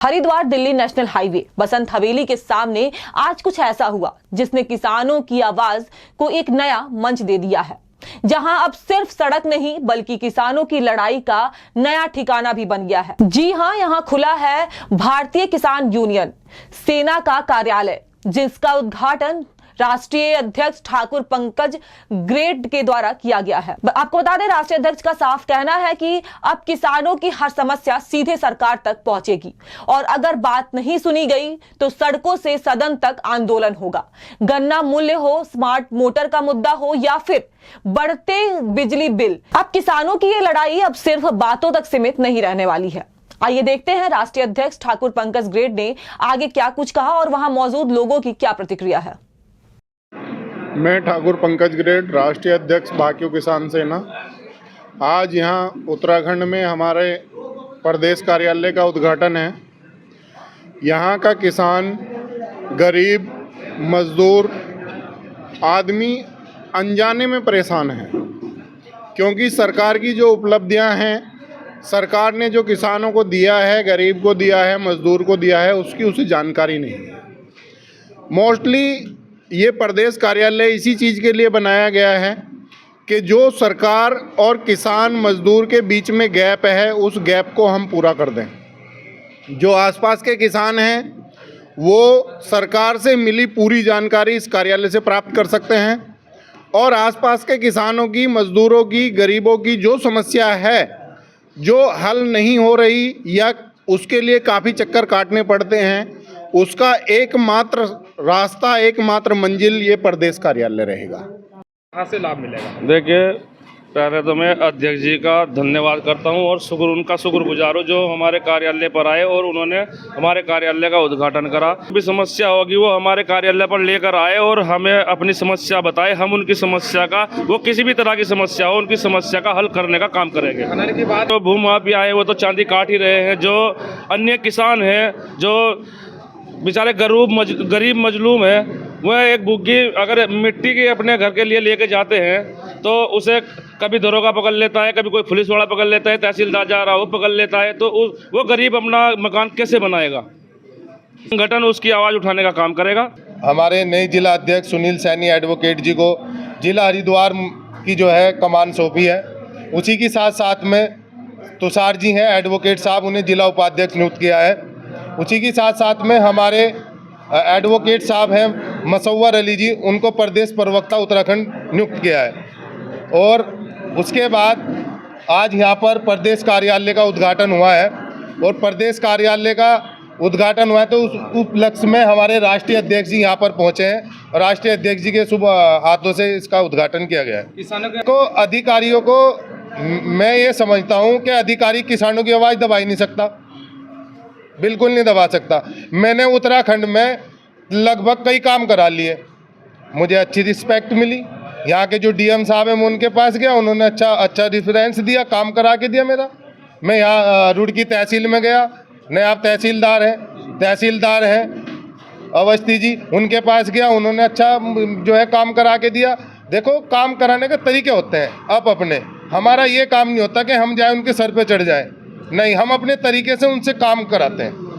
Haridwar Delhi national highway बसंत हवेली के सामने आज कुछ ऐसा हुआ जिसने किसानों की आवाज को एक नया मंच दे दिया है, जहां अब सिर्फ सड़क नहीं बल्कि किसानों की लड़ाई का नया ठिकाना भी बन गया है। जी हां, यहां खुला है भारतीय किसान यूनियन सेना का कार्यालय, जिसका उद्घाटन राष्ट्रीय अध्यक्ष ठाकुर पंकज ग्रेड के द्वारा किया गया है। आपको बता दें, राष्ट्रीय अध्यक्ष का साफ कहना है कि अब किसानों की हर समस्या सीधे सरकार तक पहुंचेगी और अगर बात नहीं सुनी गई तो सड़कों से सदन तक आंदोलन होगा। गन्ना मूल्य हो, स्मार्ट मोटर का मुद्दा हो या फिर बढ़ते बिजली बिल, अब किसानों की ये लड़ाई अब सिर्फ बातों तक सीमित नहीं रहने वाली है। आइए देखते हैं राष्ट्रीय अध्यक्ष ठाकुर पंकज ग्रेड ने आगे क्या कुछ कहा और वहां मौजूद लोगों की क्या प्रतिक्रिया है। मैं ठाकुर पंकज ग्रेड, राष्ट्रीय अध्यक्ष भाकियू किसान सेना। आज यहाँ उत्तराखंड में हमारे प्रदेश कार्यालय का उद्घाटन है। यहाँ का किसान, गरीब, मजदूर आदमी अनजाने में परेशान है, क्योंकि सरकार की जो उपलब्धियाँ हैं, सरकार ने जो किसानों को दिया है, गरीब को दिया है, मजदूर को दिया है, उसकी उसे जानकारी नहीं है। मोस्टली ये प्रदेश कार्यालय इसी चीज़ के लिए बनाया गया है कि जो सरकार और किसान मजदूर के बीच में गैप है, उस गैप को हम पूरा कर दें। जो आसपास के किसान हैं वो सरकार से मिली पूरी जानकारी इस कार्यालय से प्राप्त कर सकते हैं और आसपास के किसानों की, मजदूरों की, गरीबों की जो समस्या है, जो हल नहीं हो रही या उसके लिए काफ़ी चक्कर काटने पड़ते हैं, उसका एकमात्र रास्ता, एकमात्र मंजिल ये प्रदेश कार्यालय रहेगा। कहाँ से लाभ मिलेगा? देखिए, पहले तो मैं अध्यक्ष जी का धन्यवाद करता हूं और उनका शुक्रगुजार हूं जो हमारे कार्यालय पर आए और उन्होंने हमारे कार्यालय का उद्घाटन करा। भी समस्या होगी वो हमारे कार्यालय पर लेकर आए और हमें अपनी समस्या बताए। हम उनकी समस्या का, वो किसी भी तरह की समस्या हो, उनकी समस्या का हल करने का काम करेंगे। की बात तो भूमाफिया है वो तो चांदी काट ही रहे हैं। जो अन्य किसान हैं, जो बेचारे गरीब मजलूम है, वह एक बुग्गी अगर मिट्टी के अपने घर के लिए लेके जाते हैं तो उसे कभी दरोगा पकड़ लेता है, कभी कोई पुलिस वाला पकड़ लेता है, तहसीलदार जा रहा हो पकड़ लेता है, तो वो गरीब अपना मकान कैसे बनाएगा? संगठन उसकी आवाज़ उठाने का काम करेगा। हमारे नए जिला अध्यक्ष सुनील सैनी एडवोकेट जी को जिला हरिद्वार की जो है कमान सौंपी है। उसी के साथ साथ में तुषार जी हैं एडवोकेट साहब, उन्हें जिला उपाध्यक्ष नियुक्त किया है। उसी के साथ साथ में हमारे एडवोकेट साहब हैं मसव्वर अली जी, उनको प्रदेश प्रवक्ता उत्तराखंड नियुक्त किया है। और उसके बाद आज यहाँ पर प्रदेश कार्यालय का उद्घाटन हुआ है और प्रदेश कार्यालय का उद्घाटन हुआ है तो उस उपलक्ष्य में हमारे राष्ट्रीय अध्यक्ष जी यहाँ पर पहुँचे हैं और राष्ट्रीय अध्यक्ष जी के शुभ हाथों से इसका उद्घाटन किया गया है। किसानों को अधिकारियों को मैं ये समझता हूँ कि अधिकारी किसानों की आवाज़ दबा ही नहीं सकता, बिल्कुल नहीं दबा सकता। मैंने उत्तराखंड में लगभग कई काम करा लिए, मुझे अच्छी रिस्पेक्ट मिली। यहाँ के जो डीएम साहब हैं मैं उनके पास गया, उन्होंने अच्छा रेफरेंस दिया, काम करा के दिया मेरा। मैं यहाँ रुड़की तहसील में गया, नायब तहसीलदार हैं अवस्थी जी, उनके पास गया, उन्होंने अच्छा जो है काम करा के दिया। देखो, काम कराने के तरीके होते हैं आप अपने। हमारा ये काम नहीं होता कि हम जाए उनके सर पे चढ़ जाए, नहीं, हम अपने तरीके से उनसे काम कराते हैं।